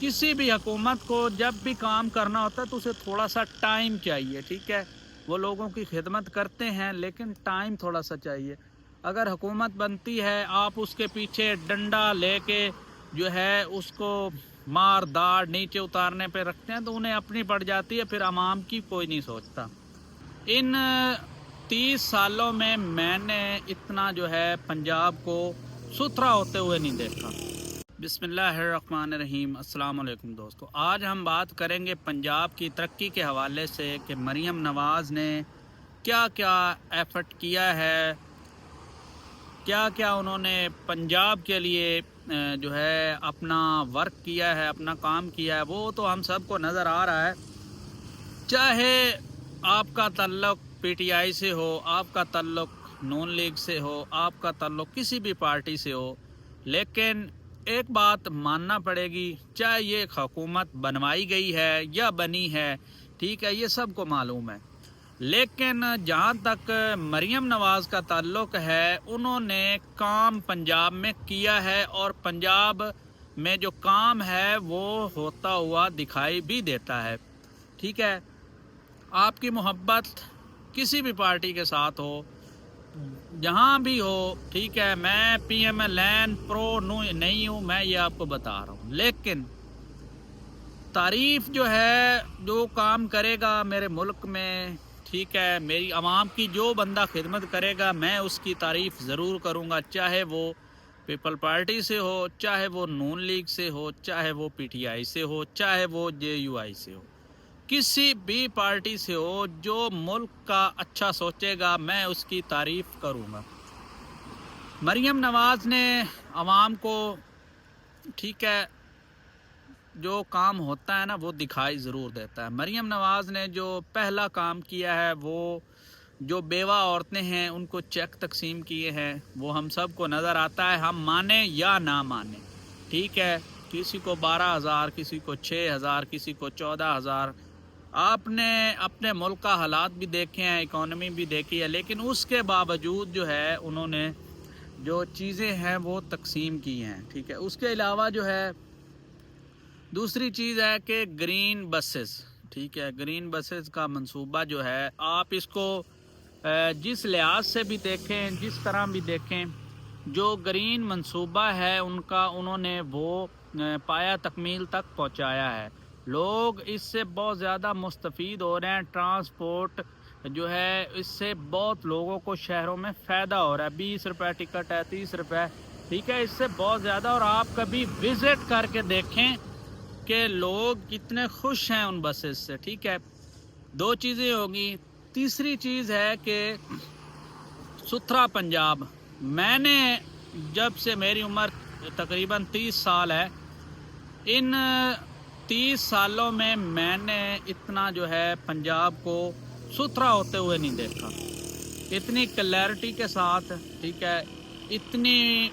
किसी भी हुकूमत को जब भी काम करना होता है तो उसे थोड़ा सा टाइम चाहिए, ठीक है। वो लोगों की खिदमत करते हैं लेकिन टाइम थोड़ा सा चाहिए। अगर हुकूमत बनती है, आप उसके पीछे डंडा लेके जो है उसको मार दाड़ नीचे उतारने पे रखते हैं तो उन्हें अपनी पड़ जाती है, फिर अवाम की कोई नहीं सोचता। इन 30 सालों में मैंने इतना जो है पंजाब को सुथरा होते हुए नहीं देखा। बिस्मिल्लाहिर्रहमानिर्रहीम। अस्सलाम वालेकुम दोस्तों, आज हम बात करेंगे पंजाब की तरक्की के हवाले से कि मरियम नवाज़ ने क्या क्या एफर्ट किया है, क्या क्या उन्होंने पंजाब के लिए जो है अपना वर्क किया है, अपना काम किया है। वो तो हम सबको नज़र आ रहा है। चाहे आपका ताल्लुक़ पीटीआई से हो, आपका ताल्लुक़ नून लीग से हो, आपका ताल्लुक़ किसी भी पार्टी से हो, लेकिन एक बात मानना पड़ेगी, चाहे ये हुकूमत बनवाई गई है या बनी है, ठीक है, ये सबको मालूम है। लेकिन जहाँ तक मरियम नवाज़ का ताल्लुक़ है, उन्होंने काम पंजाब में किया है और पंजाब में जो काम है वो होता हुआ दिखाई भी देता है, ठीक है। आपकी मोहब्बत किसी भी पार्टी के साथ हो, जहाँ भी हो, ठीक है, मैं PMLN प्रो नहीं हूँ, मैं ये आपको बता रहा हूँ। लेकिन तारीफ़ जो है, जो काम करेगा मेरे मुल्क में, ठीक है, मेरी आवाम की जो बंदा खिदमत करेगा, मैं उसकी तारीफ़ ज़रूर करूँगा, चाहे वो पीपल पार्टी से हो, चाहे वो नून लीग से हो, चाहे वो PTI से हो, चाहे वो JUI से हो, किसी भी पार्टी से हो। जो मुल्क का अच्छा सोचेगा मैं उसकी तारीफ़ करूँगा। मरियम नवाज़ ने आवाम को, ठीक है, जो काम होता है ना वो दिखाई ज़रूर देता है। मरियम नवाज़ ने जो पहला काम किया है, वो जो बेवा औरतें हैं उनको चेक तकसीम किए हैं, वो हम सब को नज़र आता है, हम माने या ना माने, ठीक है। किसी को 12,000, किसी को 6,000, किसी को 14,000। आपने अपने मुल्क का हालात भी देखे हैं, इकॉनमी भी देखी है, लेकिन उसके बावजूद जो है उन्होंने जो चीज़ें हैं वो तकसीम की हैं, ठीक है। उसके अलावा जो है दूसरी चीज़ है कि ग्रीन बसेस, ठीक है, ग्रीन बसेस का मंसूबा जो है, आप इसको जिस लिहाज से भी देखें, जिस तरह भी देखें, जो ग्रीन मंसूबा है उनका, उन्होंने वो पाया तकमील तक पहुंचाया है। लोग इससे बहुत ज़्यादा मुस्तफ़ीद हो रहे हैं। ट्रांसपोर्ट जो है, इससे बहुत लोगों को शहरों में फ़ायदा हो रहा है। 20 रुपये टिकट है, 30 रुपये, ठीक है, इससे बहुत ज़्यादा। और आप कभी विज़िट करके देखें कि लोग कितने खुश हैं उन बसेस से, ठीक है। दो चीज़ें होगी। तीसरी चीज़ है कि सुथरा पंजाब। मैंने जब से, मेरी उम्र तकरीबन 30 साल है, इन 30 सालों में मैंने इतना जो है पंजाब को सुथरा होते हुए नहीं देखा। इतनी क्लैरिटी के साथ, ठीक है, इतनी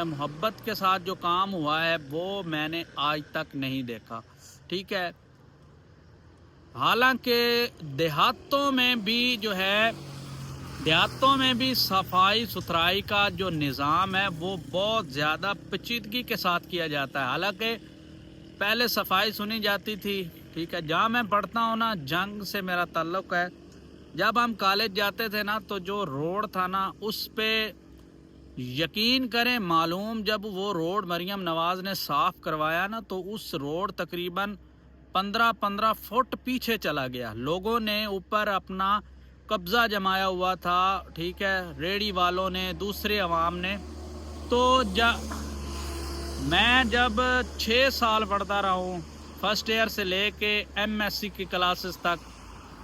मोहब्बत के साथ जो काम हुआ है वो मैंने आज तक नहीं देखा, ठीक है। हालांकि देहातों में भी जो है, देहातों में भी सफाई सुथराई का जो निज़ाम है वो बहुत ज़्यादा पेचीदगी के साथ किया जाता है। हालांकि पहले सफाई सुनी जाती थी, ठीक है। जहाँ मैं पढ़ता हूँ ना, जंग से मेरा ताल्लुक़ है, जब हम कॉलेज जाते थे ना तो जो रोड था ना, उस पे यकीन करें मालूम, जब वो रोड मरियम नवाज़ ने साफ़ करवाया ना तो उस रोड तकरीबन 15-15 फुट पीछे चला गया। लोगों ने ऊपर अपना कब्ज़ा जमाया हुआ था, ठीक है, रेडी वालों ने, दूसरे अवाम ने। तो मैं जब 6 साल पढ़ता रहा हूँ, फर्स्ट ईयर से लेके MSc की क्लासेस तक,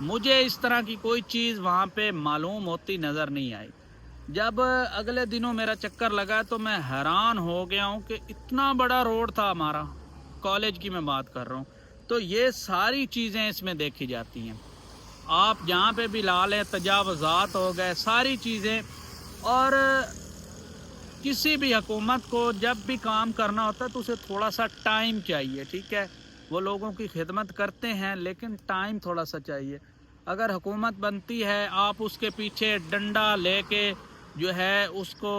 मुझे इस तरह की कोई चीज़ वहाँ पे मालूम होती नज़र नहीं आई। जब अगले दिनों मेरा चक्कर लगा तो मैं हैरान हो गया हूँ कि इतना बड़ा रोड था हमारा, कॉलेज की मैं बात कर रहा हूँ। तो ये सारी चीज़ें इसमें देखी जाती हैं। आप जहाँ पे भी ला लें, तजावज़ात हो गए, सारी चीज़ें। और किसी भी हुकूमत को जब भी काम करना होता है तो उसे थोड़ा सा टाइम चाहिए, ठीक है। वो लोगों की खिदमत करते हैं लेकिन टाइम थोड़ा सा चाहिए। अगर हुकूमत बनती है, आप उसके पीछे डंडा लेके जो है उसको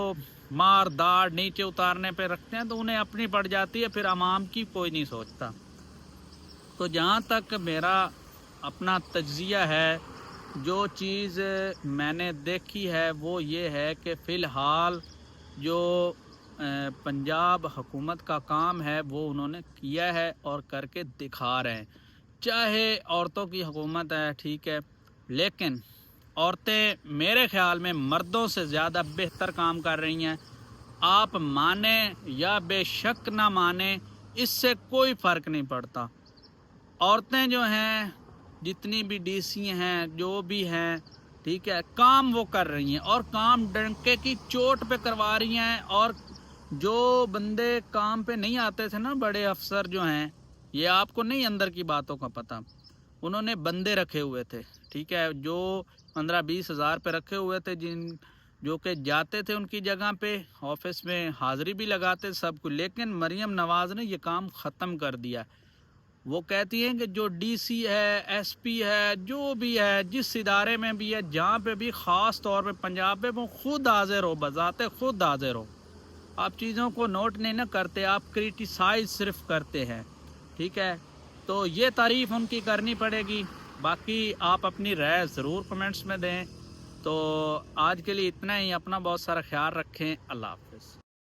मार दाड़ नीचे उतारने पे रखते हैं तो उन्हें अपनी पड़ जाती है, फिर आवाम की कोई नहीं सोचता। تو جہاں تک میرا اپنا تجزیہ ہے، جو چیز میں نے دیکھی ہے وہ یہ ہے کہ فی الحال جو پنجاب حکومت کا کام ہے وہ انہوں نے کیا ہے اور کر کے دکھا رہے ہیں۔ چاہے عورتوں کی حکومت ہے، ٹھیک ہے، لیکن عورتیں میرے خیال میں مردوں سے زیادہ بہتر کام کر رہی ہیں۔ آپ مانیں یا بے شک نہ مانیں، اس سے کوئی فرق نہیں پڑتا۔ عورتیں جو ہیں، جتنی بھی ڈی سی ہیں، جو بھی ہیں، ٹھیک ہے، کام وہ کر رہی ہیں اور کام ڈنکے کی چوٹ پہ کروا رہی ہیں۔ اور جو بندے کام پہ نہیں آتے تھے نا، بڑے افسر جو ہیں، یہ آپ کو نہیں اندر کی باتوں کا پتہ، انہوں نے بندے رکھے ہوئے تھے، ٹھیک ہے، جو 15-20 ہزار پہ رکھے ہوئے تھے، جو کہ جاتے تھے ان کی جگہ پہ آفس میں حاضری بھی لگاتے سب کو۔ لیکن مریم نواز نے یہ کام ختم کر دیا۔ وہ کہتی ہیں کہ جو ڈی سی ہے، ایس پی ہے، جو بھی ہے، جس ادارے میں بھی ہے، جہاں پہ بھی، خاص طور پہ پنجاب پہ، وہ خود حاضر ہو، بذات خود حاضر ہو۔ آپ چیزوں کو نوٹ نہیں نہ کرتے، آپ کریٹیسائز صرف کرتے ہیں، ٹھیک ہے۔ تو یہ تعریف ان کی کرنی پڑے گی۔ باقی آپ اپنی رائے ضرور کمنٹس میں دیں۔ تو آج کے لیے اتنا ہی، اپنا بہت سارا خیال رکھیں۔ اللہ حافظ۔